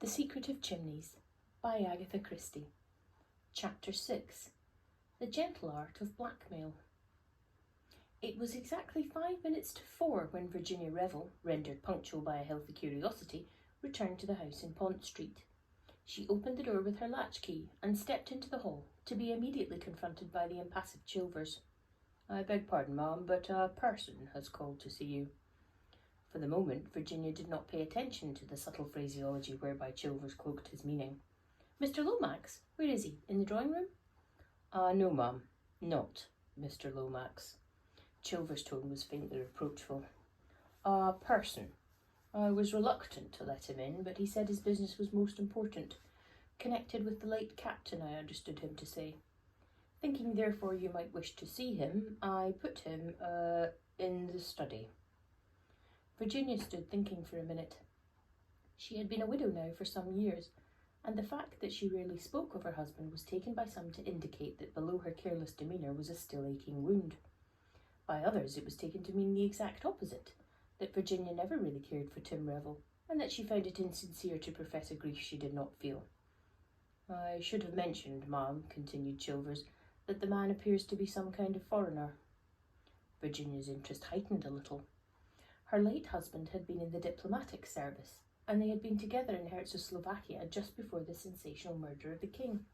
The Secret of Chimneys by Agatha Christie. Chapter 6. The Gentle Art of Blackmail. It was exactly 5 minutes to 4 when Virginia Revel, rendered punctual by a healthy curiosity, returned to the house in Pont Street. She opened the door with her latchkey and stepped into the hall, to be immediately confronted by the impassive Chilvers. "I beg pardon, ma'am, but a person has called to see you." For the moment, Virginia did not pay attention to the subtle phraseology whereby Chilvers cloaked his meaning. "Mr. Lomax? Where is he? In the drawing-room?" No, ma'am, not Mr. Lomax." Chilvers' tone was faintly reproachful. "A person. I was reluctant to let him in, but he said his business was most important. Connected with the late captain, I understood him to say. Thinking, therefore, you might wish to see him, I put him, in the study." Virginia stood thinking for a minute. She had been a widow now for some years, and the fact that she rarely spoke of her husband was taken by some to indicate that below her careless demeanour was a still aching wound. By others it was taken to mean the exact opposite, that Virginia never really cared for Tim Revel, and that she found it insincere to profess a grief she did not feel. "I should have mentioned, ma'am," continued Chilvers, "that the man appears to be some kind of foreigner." Virginia's interest heightened a little. Her late husband had been in the diplomatic service, and they had been together in Czechoslovakia just before the sensational murder of the king.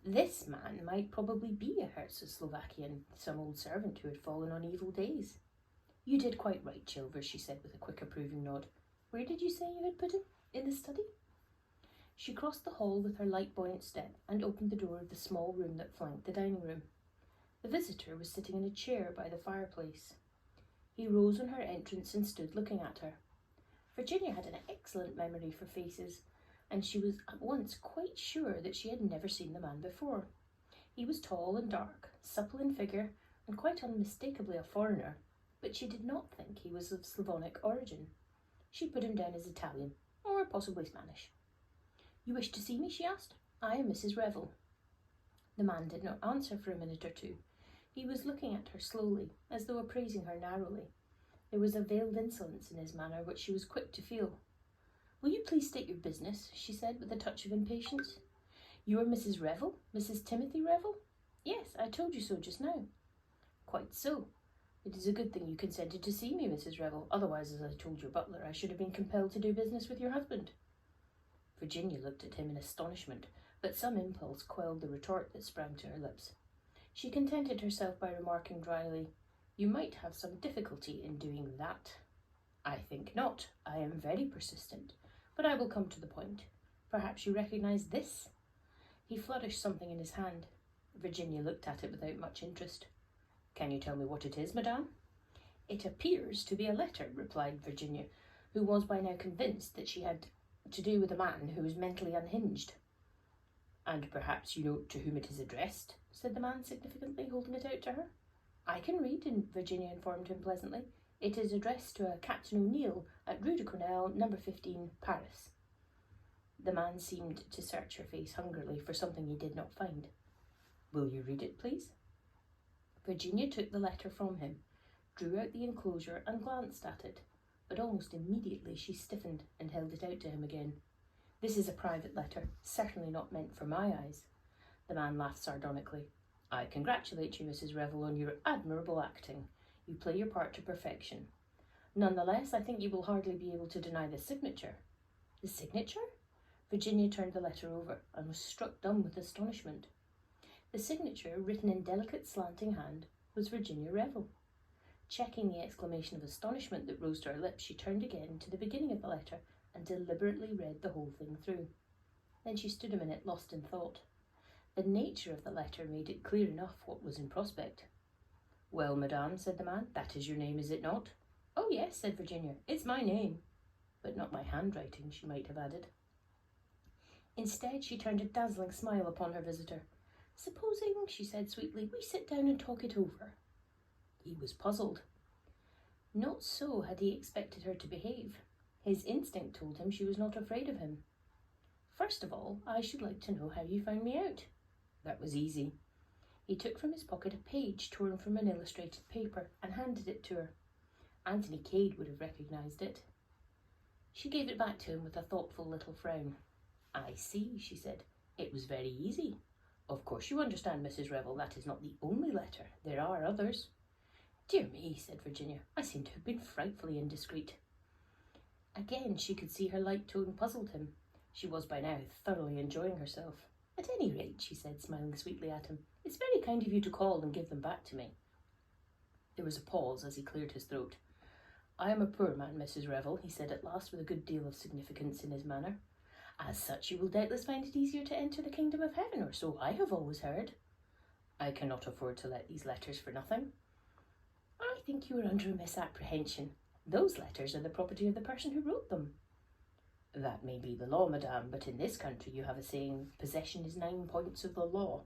This man might probably be a Czechoslovakian, some old servant who had fallen on evil days. "You did quite right, Chilvers," she said with a quick approving nod. "Where did you say you had put him? In the study?" She crossed the hall with her light buoyant step and opened the door of the small room that flanked the dining room. The visitor was sitting in a chair by the fireplace. He rose on her entrance and stood looking at her. Virginia had an excellent memory for faces, and she was at once quite sure that she had never seen the man before. He was tall and dark, supple in figure, and quite unmistakably a foreigner, but she did not think he was of Slavonic origin. She put him down as Italian, or possibly Spanish. "You wish to see me?" she asked. "I am Mrs. Revel." The man did not answer for a minute or two. He was looking at her slowly, as though appraising her narrowly. There was a veiled insolence in his manner which she was quick to feel. "Will you please state your business?" she said, with a touch of impatience. "You are Mrs. Revel? Mrs. Timothy Revel?" "Yes, I told you so just now." "Quite so. It is a good thing you consented to see me, Mrs. Revel. Otherwise, as I told your butler, I should have been compelled to do business with your husband." Virginia looked at him in astonishment, but some impulse quelled the retort that sprang to her lips. She contented herself by remarking dryly, "You might have some difficulty in doing that." "I think not. I am very persistent. But I will come to the point. Perhaps you recognize this?" He flourished something in his hand. Virginia looked at it without much interest. "Can you tell me what it is, madame?" "It appears to be a letter," replied Virginia, who was by now convinced that she had to do with a man who was mentally unhinged. "And perhaps you know to whom it is addressed?" said the man significantly, holding it out to her. "I can read," Virginia informed him pleasantly. "It is addressed to a Captain O'Neill at Rue de Cornell, number 15, Paris." The man seemed to search her face hungrily for something he did not find. "Will you read it, please?" Virginia took the letter from him, drew out the enclosure and glanced at it, but almost immediately she stiffened and held it out to him again. "This is a private letter, certainly not meant for my eyes." The man laughed sardonically. "I congratulate you, Mrs. Revel, on your admirable acting. You play your part to perfection. Nonetheless, I think you will hardly be able to deny the signature." "The signature?" Virginia turned the letter over and was struck dumb with astonishment. The signature, written in delicate slanting hand, was Virginia Revel. Checking the exclamation of astonishment that rose to her lips, she turned again to the beginning of the letter and deliberately read the whole thing through. Then she stood a minute lost in thought. The nature of the letter made it clear enough what was in prospect. "Well, madame," said the man, "that is your name, is it not?" "Oh, yes," said Virginia, "it's my name." "But not my handwriting," she might have added. Instead, she turned a dazzling smile upon her visitor. "Supposing," she said sweetly, "we sit down and talk it over." He was puzzled. Not so had he expected her to behave. His instinct told him she was not afraid of him. "First of all, I should like to know how you found me out." That was easy. He took from his pocket a page torn from an illustrated paper and handed it to her. Anthony Cade would have recognised it. She gave it back to him with a thoughtful little frown. "I see," she said. "It was very easy. Of course you understand, Mrs. Revel, that is not the only letter. There are others." "Dear me," said Virginia, "I seem to have been frightfully indiscreet." Again she could see her light tone puzzled him. She was by now thoroughly enjoying herself. "At any rate," she said, smiling sweetly at him, "it's very kind of you to call and give them back to me." There was a pause as he cleared his throat. "I am a poor man, Mrs. Revel," he said at last, with a good deal of significance in his manner. "As such you will doubtless find it easier to enter the kingdom of heaven, or so I have always heard." "I cannot afford to let these letters for nothing." "I think you are under a misapprehension. Those letters are the property of the person who wrote them." "That may be the law, madame, but in this country you have a saying, 'Possession is 9 points of the law.'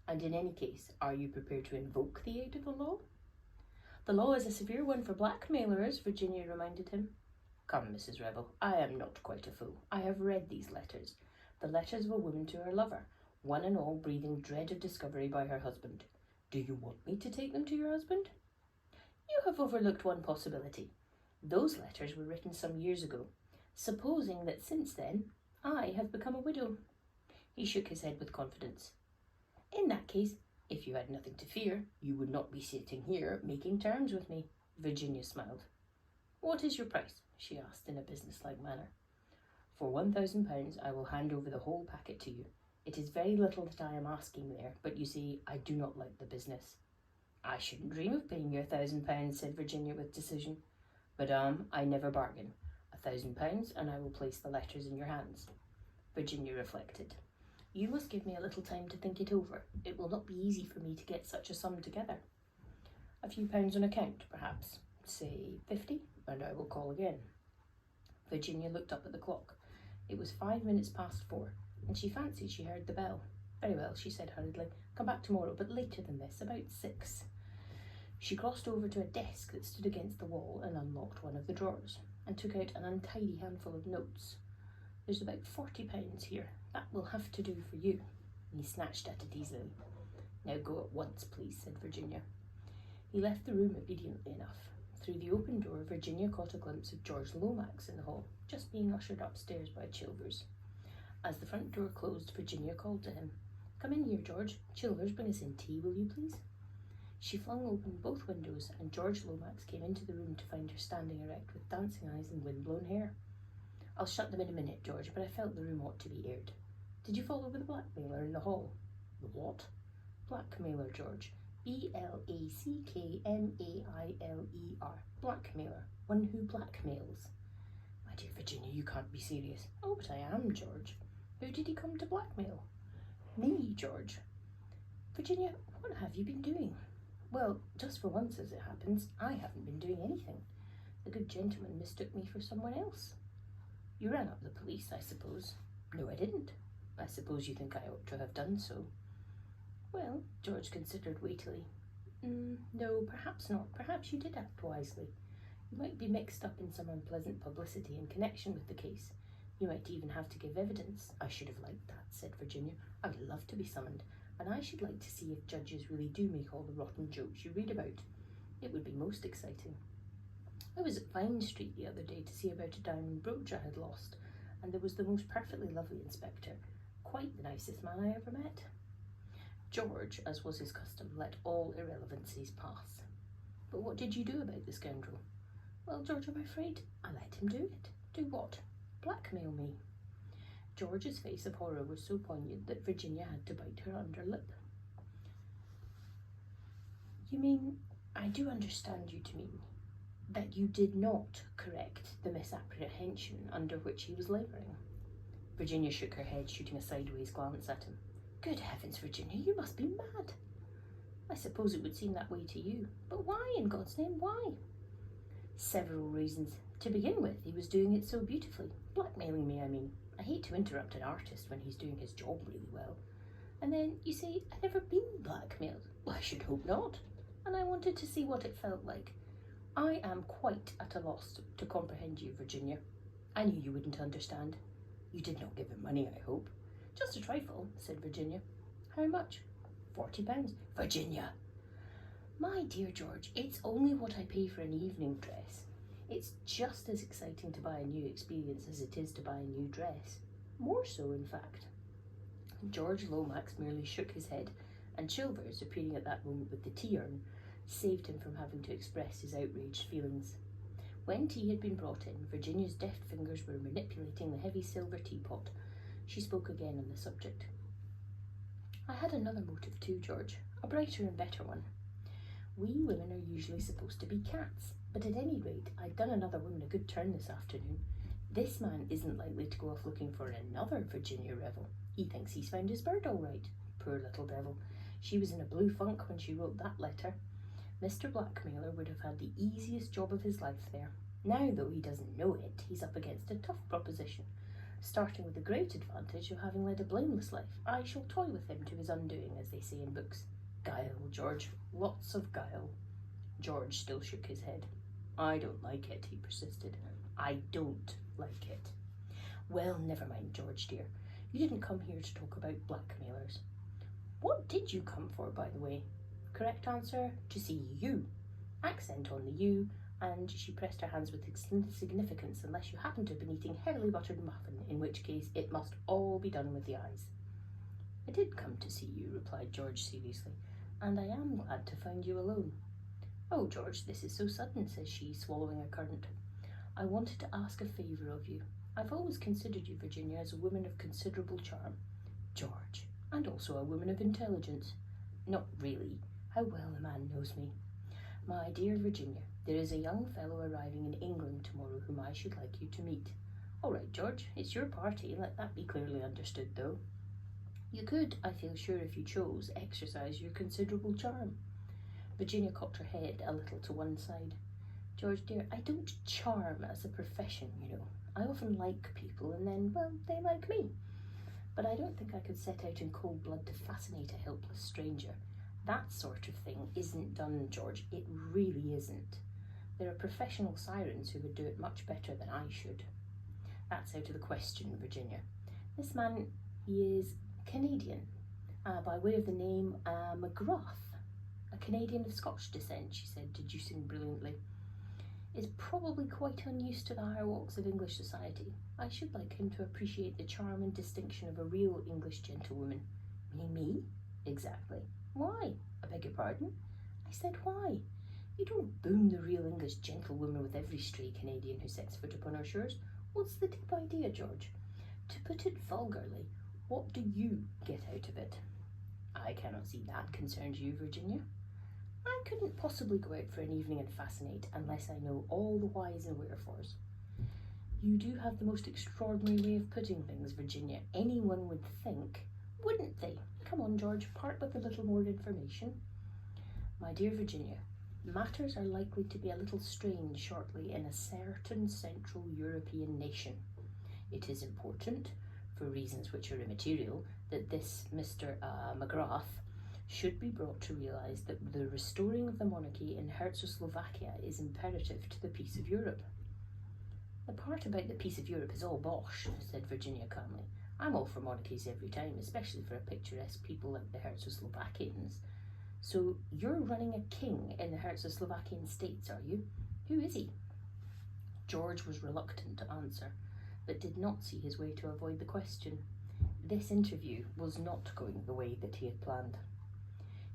And in any case, are you prepared to invoke the aid of the law?" "The law is a severe one for blackmailers," Virginia reminded him. "Come, Mrs. Revel, I am not quite a fool. I have read these letters, the letters of a woman to her lover, one and all breathing dread of discovery by her husband. Do you want me to take them to your husband?" "You have overlooked one possibility. Those letters were written some years ago. Supposing that since then I have become a widow." He shook his head with confidence. "In that case, if you had nothing to fear, you would not be sitting here making terms with me." Virginia smiled. "What is your price?" she asked in a businesslike manner. "For £1,000 I will hand over the whole packet to you. It is very little that I am asking there, but you see, I do not like the business." "I shouldn't dream of paying you £1,000, said Virginia with decision. "Madame, I never bargain. £1,000 and I will place the letters in your hands." Virginia reflected. "You must give me a little time to think it over. It will not be easy for me to get such a sum together." "A few pounds on account, perhaps. Say 50, and I will call again." Virginia looked up at the clock. It was 5 minutes past 4, and she fancied she heard the bell. "Very well," she said hurriedly. "Come back tomorrow, but later than this, about 6. She crossed over to a desk that stood against the wall and unlocked one of the drawers, and took out an untidy handful of notes. "There's about £40 here. That will have to do for you." He snatched at it easily. "Now go at once, please," said Virginia. He left the room obediently enough. Through the open door, Virginia caught a glimpse of George Lomax in the hall, just being ushered upstairs by Chilvers. As the front door closed, Virginia called to him. "Come in here, George. Chilvers, bring us in tea, will you please?" She flung open both windows, and George Lomax came into the room to find her standing erect with dancing eyes and wind-blown hair. "I'll shut them in a minute, George, but I felt the room ought to be aired. Did you fall over the blackmailer in the hall?" "The what?" "Blackmailer, George. Blackmailer. Blackmailer. One who blackmails." "My dear Virginia, you can't be serious." "Oh, but I am, George. Who did he come to blackmail?" "Me, George." "Virginia, what have you been doing?" "Well, just for once, as it happens, I haven't been doing anything. The good gentleman mistook me for someone else." "You rang up the police, I suppose?" "No, I didn't." "I suppose you think I ought to have done so?" "Well," George considered weightily. No, perhaps not. Perhaps you did act wisely. You might be mixed up in some unpleasant publicity in connection with the case. You might even have to give evidence." "I should have liked that," said Virginia. "I would love to be summoned, and I should like to see if judges really do make all the rotten jokes you read about. It would be most exciting. I was at Vine Street the other day to see about a diamond brooch I had lost, and there was the most perfectly lovely inspector, quite the nicest man I ever met." George, as was his custom, let all irrelevancies pass. "But what did you do about the scoundrel?" "Well, George, I'm afraid I let him do it." "Do what?" "Blackmail me." George's face of horror was so poignant that Virginia had to bite her under lip. "You mean, I do understand you to mean, that you did not correct the misapprehension under which he was labouring?" Virginia shook her head, shooting a sideways glance at him. "Good heavens, Virginia, you must be mad." "I suppose it would seem that way to you. But why, in God's name, why?" "Several reasons. To begin with, he was doing it so beautifully. Blackmailing me, I mean. I hate to interrupt an artist when he's doing his job really well. And then, you see, I'd never been blackmailed. Well, I should hope not. And I wanted to see what it felt like. I am quite at a loss to comprehend you, Virginia. I knew you wouldn't understand. You did not give him money, I hope." "Just a trifle," said Virginia. "How much?" £40. "Virginia!" "My dear George, it's only what I pay for an evening dress. It's just as exciting to buy a new experience as it is to buy a new dress. More so, in fact. George Lomax merely shook his head, and Chilvers, appearing at that moment with the tea urn, saved him from having to express his outraged feelings. When tea had been brought in, Virginia's deft fingers were manipulating the heavy silver teapot. She spoke again on the subject. I had another motive too, George, a brighter and better one. We women are usually supposed to be cats, but at any rate, I'd done another woman a good turn this afternoon. This man isn't likely to go off looking for another Virginia Revel. He thinks he's found his bird all right. Poor little devil. She was in a blue funk when she wrote that letter. Mr. Blackmailer would have had the easiest job of his life there. Now, though he doesn't know it, he's up against a tough proposition. Starting with the great advantage of having led a blameless life, I shall toy with him to his undoing, as they say in books. Guile, George, lots of guile. George still shook his head. I don't like it, he persisted. I don't like it. Well, never mind, George dear. You didn't come here to talk about blackmailers. What did you come for, by the way? Correct answer, to see you. Accent on the you, and she pressed her hands with significance unless you happen to have been eating heavily buttered muffin, in which case it must all be done with the eyes. I did come to see you, replied George seriously, and I am glad to find you alone. Oh, George, this is so sudden, says she, swallowing a currant. I wanted to ask a favour of you. I've always considered you, Virginia, as a woman of considerable charm. George, and also a woman of intelligence. Not really. How well the man knows me. My dear Virginia, there is a young fellow arriving in England tomorrow whom I should like you to meet. All right, George, it's your party, let that be clearly understood, though. You could, I feel sure, if you chose, exercise your considerable charm. Virginia cocked her head a little to one side. George dear, I don't charm as a profession, you know. I often like people and then, well, they like me. But I don't think I could set out in cold blood to fascinate a helpless stranger. That sort of thing isn't done, George. It really isn't. There are professional sirens who would do it much better than I should. That's out of the question, Virginia. This man, he is Canadian, by way of the name McGrath. A Canadian of Scotch descent, she said, deducing brilliantly. Is probably quite unused to the higher walks of English society. I should like him to appreciate the charm and distinction of a real English gentlewoman. Me? Exactly. Why? I beg your pardon? I said why? You don't boom the real English gentlewoman with every stray Canadian who sets foot upon our shores. What's the deep idea, George? To put it vulgarly, what do you get out of it? I cannot see that concerns you, Virginia. I couldn't possibly go out for an evening and fascinate unless I know all the whys and wherefores. You do have the most extraordinary way of putting things, Virginia. Anyone would think, wouldn't they? Come on, George, part with a little more information. My dear Virginia, matters are likely to be a little strained shortly in a certain Central European nation. It is important, for reasons which are immaterial, that this Mr. McGrath should be brought to realise that the restoring of the monarchy in Czechoslovakia is imperative to the peace of Europe. The part about the peace of Europe is all bosh, said Virginia calmly. I'm all for monarchies every time, especially for a picturesque people like the Czechoslovakians. So you're running a king in the Czechoslovakian states, are you? Who is he? George was reluctant to answer, but did not see his way to avoid the question. This interview was not going the way that he had planned.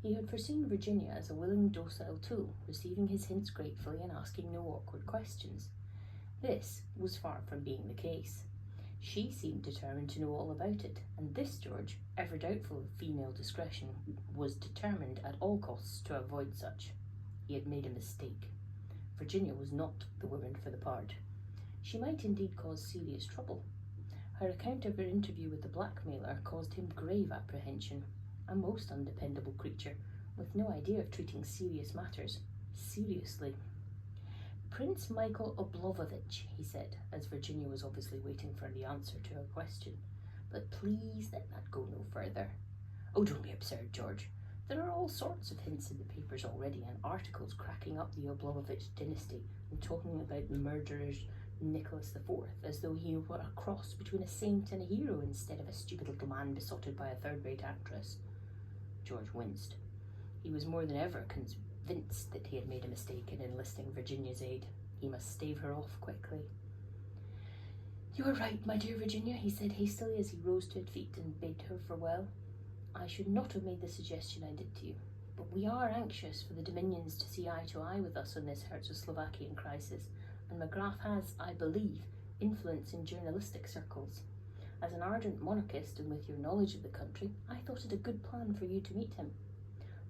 He had foreseen Virginia as a willing, docile tool, receiving his hints gratefully and asking no awkward questions. This was far from being the case. She seemed determined to know all about it, and this George, ever doubtful of female discretion, was determined at all costs to avoid such. He had made a mistake. Virginia was not the woman for the part. She might indeed cause serious trouble. Her account of her interview with the blackmailer caused him grave apprehension. A most undependable creature, with no idea of treating serious matters seriously. Prince Michael Oblovovich, he said, as Virginia was obviously waiting for the answer to her question. But please let that go no further. Oh, don't be absurd, George. There are all sorts of hints in the papers already, and articles cracking up the Oblovovich dynasty and talking about the murderers Nicholas IV, as though he were a cross between a saint and a hero instead of a stupid little man besotted by a third-rate actress. George winced. He was more than ever convinced that he had made a mistake in enlisting Virginia's aid. He must stave her off quickly. "You are right, my dear Virginia," he said hastily as he rose to his feet and bade her farewell. "I should not have made the suggestion I did to you, but we are anxious for the Dominions to see eye to eye with us on this Czechoslovakian crisis, and Magrath has, I believe, influence in journalistic circles. As an ardent monarchist and with your knowledge of the country, I thought it a good plan for you to meet him."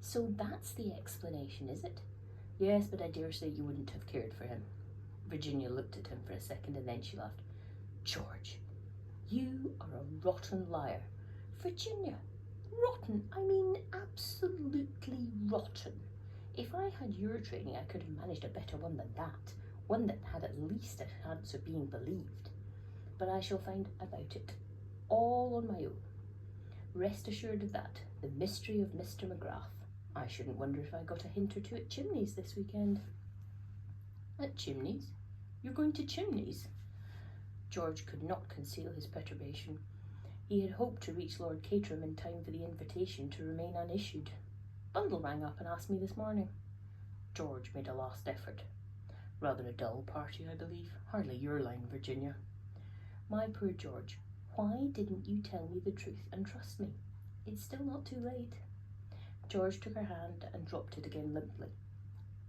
"So that's the explanation, is it?" "Yes, but I dare say you wouldn't have cared for him." Virginia looked at him for a second and then she laughed. "George, you are a rotten liar." "Virginia, rotten? I mean absolutely rotten. If I had your training, I could have managed a better one than that, one that had at least a chance of being believed. But I shall find about it all on my own. Rest assured of that, the mystery of Mr. Magrath. I shouldn't wonder if I got a hint or two at Chimneys this weekend." "At Chimneys? You're going to Chimneys?" George could not conceal his perturbation. He had hoped to reach Lord Caterham in time for the invitation to remain unissued. "Bundle rang up and asked me this morning." George made a last effort. "Rather a dull party, I believe. Hardly your line, Virginia." "My poor George, why didn't you tell me the truth and trust me? It's still not too late." George took her hand and dropped it again limply.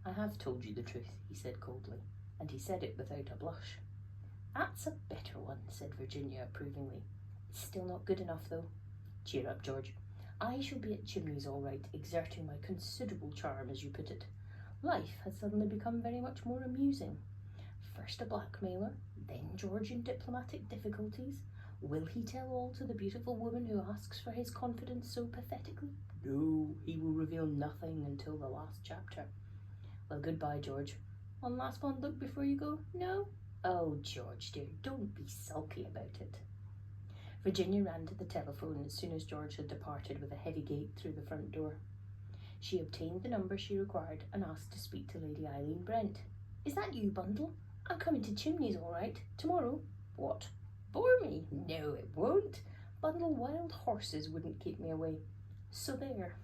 "I have told you the truth," he said coldly, and he said it without a blush. "That's a better one," said Virginia approvingly. "It's still not good enough, though. Cheer up, George. I shall be at Chimneys all right, exerting my considerable charm, as you put it. Life has suddenly become very much more amusing. First a blackmailer, then George in diplomatic difficulties. Will he tell all to the beautiful woman who asks for his confidence so pathetically? No, he will reveal nothing until the last chapter. Well, goodbye, George. One last fond look before you go? No? Oh, George, dear, don't be sulky about it." Virginia ran to the telephone as soon as George had departed with a heavy gait through the front door. She obtained the number she required and asked to speak to Lady Eileen Brent. "Is that you, Bundle? I'm coming to Chimneys all right. Tomorrow." "What? Bore me? No, it won't. Bundle, wild horses wouldn't keep me away. So there."